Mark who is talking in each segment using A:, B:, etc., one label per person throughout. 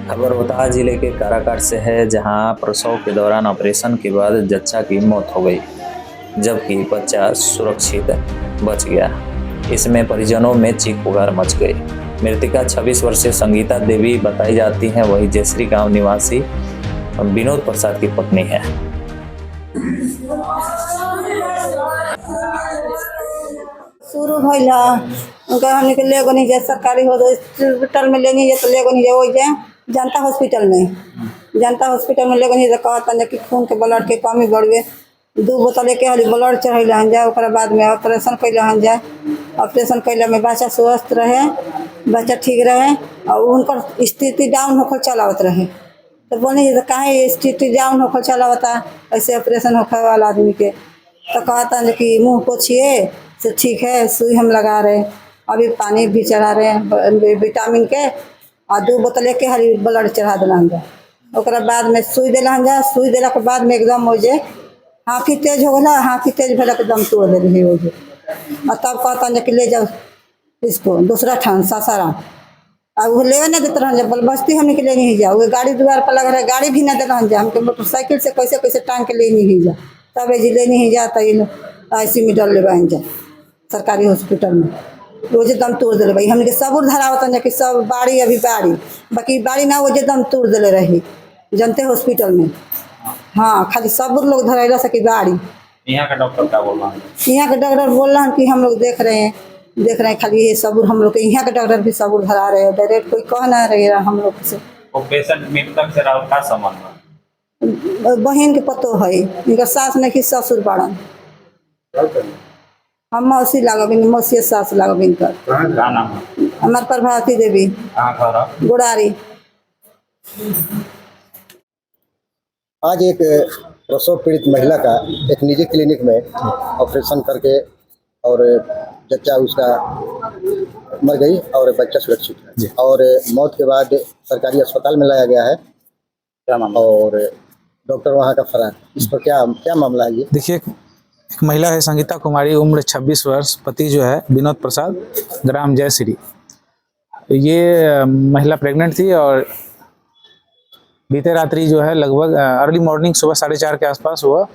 A: खबर रोहतास जिले के काराकाट से है, जहां प्रसव के दौरान ऑपरेशन के बाद जच्चा की मौत हो गई, जबकि बच्चा सुरक्षित बच गया। इसमें परिजनों में चीख पुकार मच गई। मृतका 26 वर्षीय संगीता देवी बताई जाती हैं। वही जयश्री गांव निवासी विनोद प्रसाद की पत्नी है।
B: शुरू भइल उनका हमने के ले गनी जे सरकारी हॉस्पिटल में लेनी जे तो ले गनी जे ओइ जे जनता हॉस्पिटल में ले गनी जे कहता कि खून के ब्लड के कमी बढ़े 2 बोतल लेके हली ब्लड चढ़ैले हन जाए। ओकरा बाद में ऑपरेशन कैले हन जाए। ऑपरेशन कैले में बच्चा स्वस्थ रहे, बच्चा ठीक रहे और उनकर स्थिति डाउन होकर चलावत रहे। तो बोले काहे स्थिति डाउन होकर चलावता ऐसे ऑपरेशन होकर वाला आदमी के। तो कहता कि मुँह पोछिए से ठीक है, सुई हम लगा रहे, अभी पानी भी चढ़ा रहे हैं विटामिन के और 2 बोतल लेके हरी ब्लड चढ़ा दिलान जा। ओकरा बाद में सुई दिलान जा। सुई दिला के बाद में एकदम हो जे हाँफी तेज हो गला, हाँफी तेज भेला के दम तोड़ दे रही हो जे। और तब कहता कि ले जाओ इसको दूसरा ठान सासाराम। अब वो लेवे नहीं देते रहन बल बस्ती हमने के लिए नहीं जा। वो गाड़ी द्वार पर लग रहा है, गाड़ी भी नहीं दे रहन जा। हमके मोटरसाइकिल से कैसे कैसे टांग के ले नहीं जा। तब जी ले नहीं जाता IC में डर ले बन जा सरकारी हॉस्पिटल में। रोजे दम तोड़ दिले भाई हमने सबूर धरावत कि सब बाड़ी अभी बाड़ी बाकी बाड़ी ना वो दम तोड़ दिले रही जनते हॉस्पिटल में। हाँ खाली सबूर लोग धरैला सकी बाड़ी।
C: यहाँ का डॉक्टर क्या बोल रहा है?
B: यहाँ के डॉक्टर बोल रहा है कि हम लोग देख रहे हैं खाली ये सबूर हम लोग के यहाँ के डॉक्टर भी सबूर धरा रहे हैं। डायरेक्ट कोई कह ना रहे हम लोग से।
C: वो पेशेंट मृतक से राउत का संबंध है?
B: बहन के पतो है, इनका सास नहीं कि ससुर बड़न। हम मौसी लागब, मौसी सास लागब इनकर।
C: क्या नाम है?
B: हमार प्रभावती देवी।
C: कहाँ घर है?
B: गुड़ारी।
D: आज एक प्रसव पीड़ित महिला का एक निजी क्लिनिक में ऑपरेशन करके और जच्चा उसका मर गई और बच्चा सुरक्षित है और मौत के बाद सरकारी अस्पताल में लाया गया है।
C: क्या मामला?
D: और डॉक्टर वहाँ का फरार। इस पर क्या मामला है? ये
E: देखिए, एक महिला है संगीता कुमारी, उम्र 26 वर्ष, पति जो है विनोद प्रसाद, ग्राम जयश्री। ये महिला प्रेग्नेंट थी और बीते रात्रि जो है लगभग अर्ली मॉर्निंग सुबह 4:30 के आसपास हुआ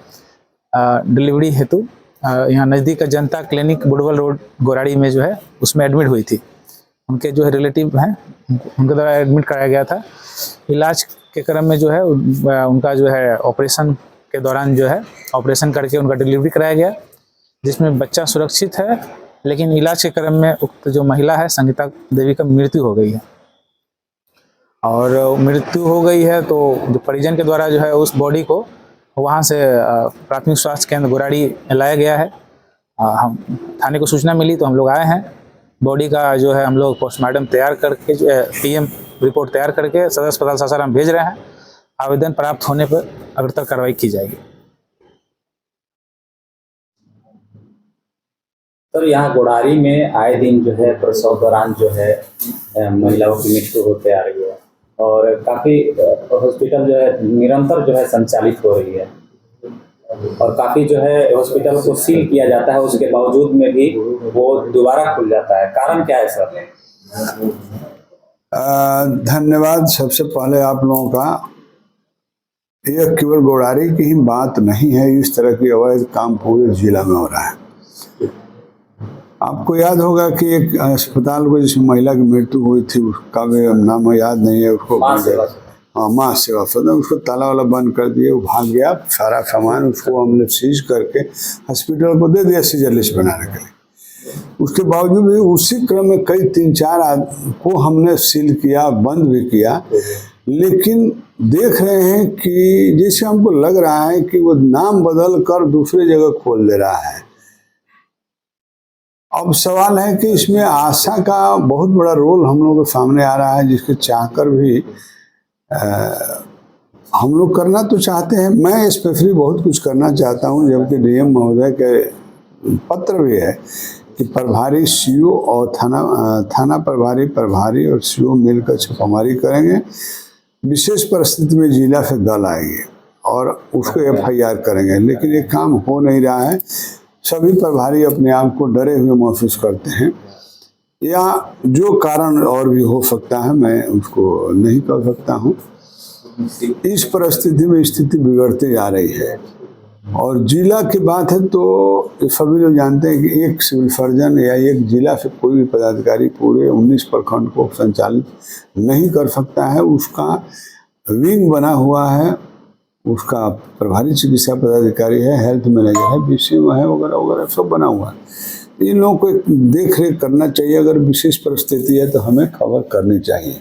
E: डिलीवरी हेतु यहाँ नज़दीक का जनता क्लिनिक बुडवल रोड गोराड़ी में जो है उसमें एडमिट हुई थी। उनके जो है रिलेटिव हैं उनके द्वारा एडमिट कराया गया था। इलाज के क्रम में जो है उनका जो है ऑपरेशन के दौरान जो है ऑपरेशन करके उनका डिलीवरी कराया गया, जिसमें बच्चा सुरक्षित है। लेकिन इलाज के क्रम में उक्त जो महिला है संगीता देवी का मृत्यु हो गई है। और मृत्यु हो गई है तो जो परिजन के द्वारा जो है उस बॉडी को वहाँ से प्राथमिक स्वास्थ्य केंद्र गोराड़ी लाया गया है। हम थाने को सूचना मिली तो हम लोग आए हैं। बॉडी का जो है हम लोग पोस्टमार्टम तैयार करके PM रिपोर्ट तैयार करके सदर अस्पताल सासाराम भेज रहे हैं। आवेदन प्राप्त होने पर अग्रतर कार्रवाई की जाएगी।
A: तो यहाँ गोड़ारी में आए दिन जो है प्रसव दौरान जो है महिलाओं की मृत्यु होते आ रही है और काफ़ी हॉस्पिटल जो है निरंतर जो है संचालित हो रही है और काफ़ी जो है हॉस्पिटल को सील किया जाता है, उसके बावजूद में भी वो दोबारा खुल जाता है। कारण क्या है सर?
F: धन्यवाद। सबसे पहले आप लोगों का, यह केवल गोड़ारी की ही बात नहीं है, इस तरह की अवैध काम पूरे जिला में हो रहा है। आपको याद होगा कि एक अस्पताल को जिसमें महिला की मृत्यु हुई थी, उसका भी नाम याद नहीं है, उसको माँ सेवा सदन, उसको ताला वाला बंद कर दिए, वो भाग गया। सारा सामान उसको हमने सीज करके हॉस्पिटल को दे दिया सीजर लिस्ट बनाने के लिए। उसके बावजूद भी उसी क्रम में कई 3-4 को हमने सील किया, बंद भी किया। लेकिन देख रहे हैं कि जैसे हमको लग रहा है कि वो नाम बदल कर दूसरे जगह खोल दे रहा है। अब सवाल है कि इसमें आशा का बहुत बड़ा रोल हम लोगों के सामने आ रहा है, जिसके चाहकर भी हम लोग करना तो चाहते हैं। मैं स्पेशली बहुत कुछ करना चाहता हूं, जबकि DM महोदय के पत्र भी है कि प्रभारी CO और थाना प्रभारी और CO मिलकर छापामारी करेंगे। विशेष परिस्थिति में जिला से दल आएंगे और उसको FIR करेंगे। लेकिन ये काम हो नहीं रहा है। सभी प्रभारी अपने आप को डरे हुए महसूस करते हैं, या जो कारण और भी हो सकता है, मैं उसको नहीं कर सकता हूँ। इस परिस्थिति में स्थिति बिगड़ती जा रही है। और जिला की बात है तो सभी लोग जानते हैं कि एक सिविल सर्जन या एक जिला से कोई भी पदाधिकारी पूरे 19 प्रखंड को संचालित नहीं कर सकता है। उसका विंग बना हुआ है, उसका प्रभारी चिकित्सा पदाधिकारी है, हेल्थ मैनेजर है, बीसीएम है, वगैरह वगैरह सब बना हुआ है। इन लोगों को एक देख रेख करना चाहिए। अगर विशेष परिस्थिति है तो हमें खबर करनी चाहिए,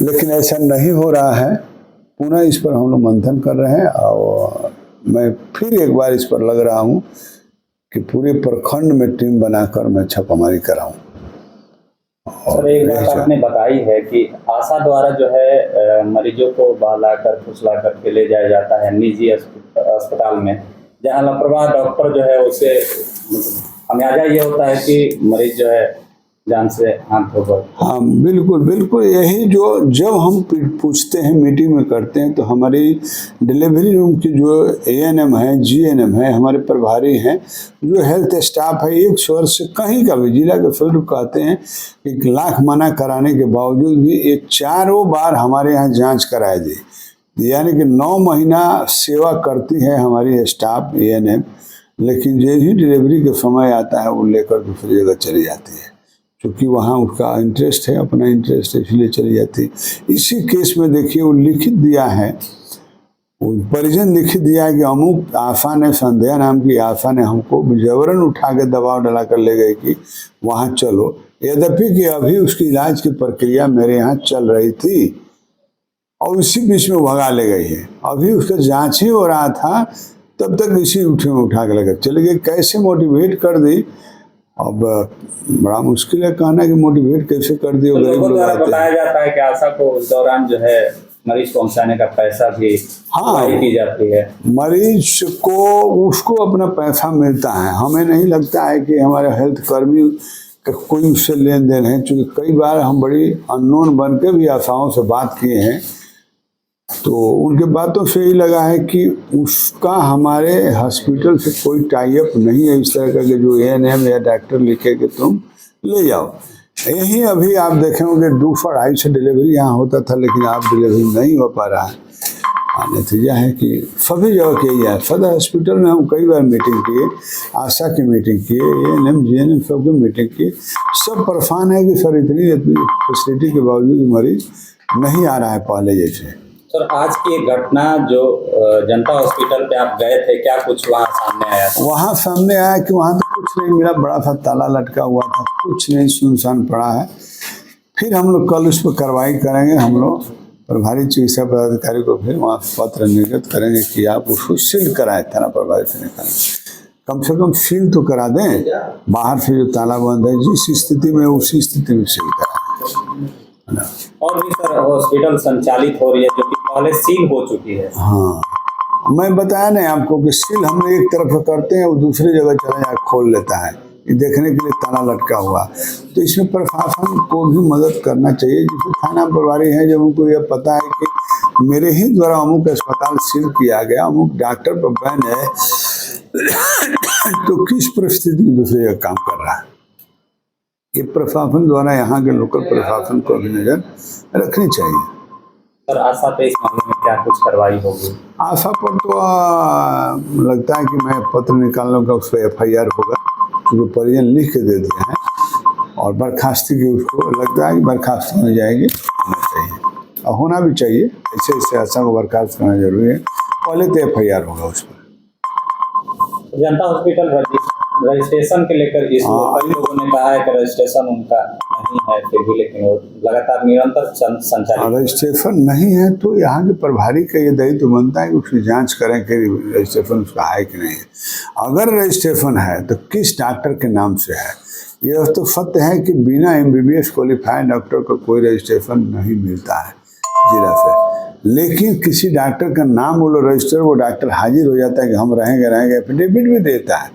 F: लेकिन ऐसा नहीं हो रहा है। पुनः इस पर हम लोग मंथन कर रहे हैं और मैं फिर एक बार इस पर लग रहा हूँ कि पूरे प्रखंड में टीम बनाकर मैं छापामारी कराऊं।
C: सर, एक बात आपने बताई है कि आशा द्वारा जो है मरीजों को बहलाकर फुसलाकर के ले जाया जाता है निजी अस्पताल में, जहाँ लापरवाह डॉक्टर जो है उसे खामियाजा ये होता है कि मरीज जो है जान से हाथ धो गए।
F: हाँ बिल्कुल बिल्कुल, यही जो जब हम पूछते हैं, मीटिंग में करते हैं, तो हमारी डिलीवरी रूम की जो एएनएम है, जीएनएम है, हमारे प्रभारी हैं, जो हेल्थ स्टाफ है, एक स्वर से कहीं का भी जिला के फिर कहते हैं 1 लाख मना कराने के बावजूद भी ये 4 बार हमारे यहाँ जांच कराई दी। यानी कि 9 महीना सेवा करती है हमारी स्टाफ एएनएम, लेकिन जो ही डिलीवरी का समय आता है वो लेकर दूसरी जगह चली जाती है, क्योंकि वहाँ उसका इंटरेस्ट है, अपना इंटरेस्ट है, इसलिए चली जाती है। इसी केस में देखिए वो लिखित दिया है, वो परिजन लिखित दिया है कि अमुक आशा ने, संध्या नाम की आशा ने हमको जबरन उठा के दबाव डला कर ले गई कि वहाँ चलो, यद्यपि कि अभी उसकी इलाज की प्रक्रिया मेरे यहाँ चल रही थी और इसी बीच में भगा ले गई है। अभी उसका जाँच ही हो रहा था, तब तक इसी उठे में उठा के लेकर चले गए। कैसे मोटिवेट कर दी, अब बड़ा मुश्किल है कहना कि मोटिवेट कैसे कर दिए।
C: तो लोगों द्वारा बताया जाता है कि आशा को उस दौरान जो है मरीज पहुंचाने का पैसा भी की जाती है।
F: मरीज को उसको अपना पैसा मिलता है, हमें नहीं लगता है कि हमारे हेल्थ कर्मी का कोई उससे लेन देन है, क्योंकि कई बार हम बड़ी अननोन बन के भी आशाओं से बात किए हैं, तो उनके बातों से ही लगा है कि उसका हमारे हॉस्पिटल से कोई टाई अप नहीं है इस तरह का कि जो एएनएम या डॉक्टर लिखे कि तुम ले जाओ। यही अभी आप देखेंगे 200-250 से डिलीवरी यहाँ होता था, लेकिन आप डिलीवरी नहीं हो पा रहा है। नतीजा है कि सभी जगह के यही है। सदर हॉस्पिटल में हम कई बार मीटिंग किए, आशा की मीटिंग किए, एएनएम जीएनएम सबकी मीटिंग की, सब परेशान है कि सर इतनी फैसिलिटी के बावजूद मरीज नहीं आ रहा है पहले जैसे।
C: सर, आज की एक घटना जो जनता हॉस्पिटल पे आप गए थे, क्या कुछ वहाँ सामने आया?
F: वहाँ सामने आया कि वहाँ तो कुछ नहीं मिला, बड़ा सा ताला लटका हुआ था, कुछ नहीं, सुनसान पड़ा है। फिर हम लोग कल उस पर कार्रवाई करेंगे। हम लोग प्रभारी चिकित्सा पदाधिकारी को फिर वहाँ पत्र निर्गत करेंगे कि आप उसको सील कराएं, थाना प्रभारी से निकालें, कम से कम सील तो करा दें। बाहर से जो ताला बंद है, जिस स्थिति में उसी स्थिति में सील कराएं।
C: और भी सर हॉस्पिटल संचालित हो रही है जो कि पहले सील हो चुकी है।
F: हाँ, मैं बताया नहीं आपको कि सील हम एक तरफ करते हैं, वो दूसरी जगह चला जाकर खोल लेता है, ये देखने के लिए ताला लटका हुआ। तो इसमें प्रशासन को भी मदद करना चाहिए। जैसे थाना प्रभारी है, जब उनको यह पता है कि मेरे ही द्वारा अमुक अस्पताल सील किया गया, अमुक डॉक्टर पर बैन है, तो किस परिस्थिति में दूसरी जगह काम कर रहा है, ये प्रशासन द्वारा यहाँ के लोकल प्रशासन को भी नजर रखनी चाहिए।
C: सर, आशा पे इस मामले में क्या कुछ कार्रवाई होगी?
F: आशा पर तो लगता है कि मैं पत्र निकाल लूँगा, उस पर FIR होगा, क्योंकि परिजन लिख के दे दिया है, और बर्खास्ती की उसको लगता है कि बर्खास्त होने जाएगी, होना चाहिए और होना भी चाहिए। ऐसे ऐसे आशा को बर्खास्त करना जरूरी है, पहले तो FIR होगा उस पर।
C: जनता हॉस्पिटल रजिस्ट्रेशन के लेकर कई लोगों ने कहा है कि रजिस्ट्रेशन उनका नहीं है, फिर भी लेकिन वो लगातार निरंतर संचालित।
F: रजिस्ट्रेशन नहीं है तो यहाँ के प्रभारी का ये दायित्व बनता है कि उसकी जांच करें कि रजिस्ट्रेशन उसका है कि नहीं है। अगर रजिस्ट्रेशन है तो किस डॉक्टर के नाम से है। यह तो सत्य है कि बिना MBBS क्वालिफाइड डॉक्टर का कोई रजिस्ट्रेशन नहीं मिलता है जिला से, लेकिन किसी डॉक्टर का नाम बोलो रजिस्टर, वो डॉक्टर हाजिर हो जाता है कि हम रहेंगे, एफिडेविट भी देता है,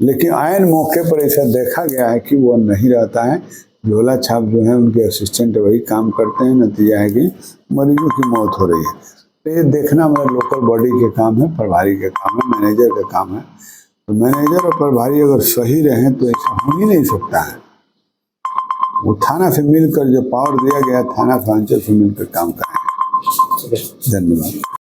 F: लेकिन आयन मौके पर ऐसा देखा गया है कि वो नहीं रहता है। झोला छाप जो है उनके असिस्टेंट वही काम करते हैं, नतीजा है कि मरीजों की मौत हो रही है। तो ये देखना हमारा लोकल बॉडी के काम है, प्रभारी के काम है, मैनेजर का काम है। तो मैनेजर और प्रभारी अगर सही रहें तो ऐसा हो ही नहीं सकता है। वो थाना से मिलकर जो पावर दिया गया थाना से अंचल से मिलकर काम करें। धन्यवाद।